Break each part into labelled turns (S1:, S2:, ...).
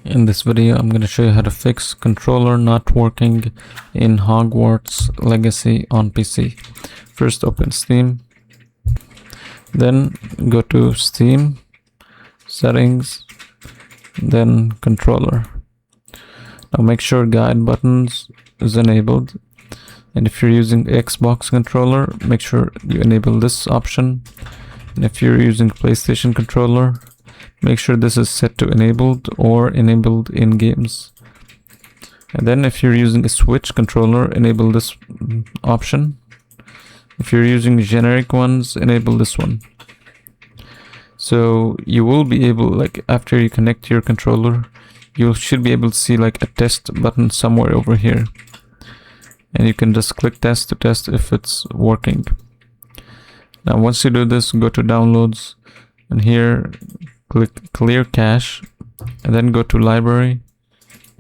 S1: In this video, I'm going to show you how to fix controller not working in Hogwarts Legacy on PC. First, open Steam, then go to Steam, Settings, then Controller. Now make sure Guide Buttons is enabled, and if you're using Xbox controller, make sure you enable this option, and if you're using PlayStation controller, make sure this is set to enabled or enabled in games. And then if you're using a Switch controller, enable this option. If you're using generic ones, enable this one. So you will be able, like after you connect your controller, you should be able to see like a test button somewhere over here. And you can just click test to test if it's working. Now once you do this, go to downloads, and here click clear cache, and then go to library.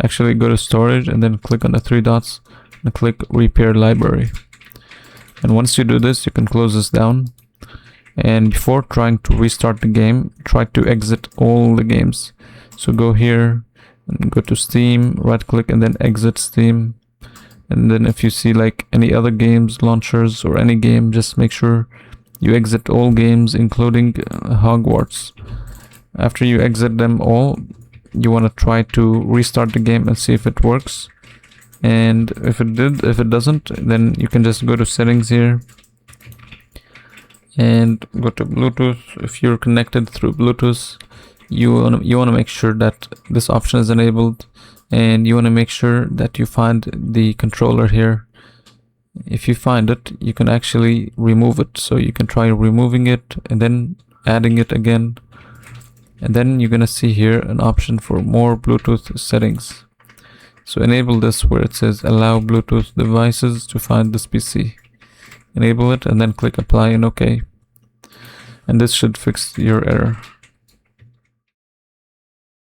S1: Actually go to storage and then click on the three dots and click repair library. And once you do this, you can close this down. And before trying to restart the game, try to exit all the games. So go here and go to Steam, right click and then exit Steam. And then if you see like any other games, launchers or any game, just make sure you exit all games including Hogwarts. After you exit them all, you want to try to restart the game and see if it works. And if it doesn't, then you can just go to settings here and go to Bluetooth. If you're connected through Bluetooth, you want to make sure that this option is enabled, and you want to make sure that you find the controller here. If you find it, you can actually remove it. So you can try removing it and then adding it again. And then you're gonna see here an option for more Bluetooth settings. So enable this where it says allow Bluetooth devices to find this PC. Enable it and then click apply and OK. And this should fix your error.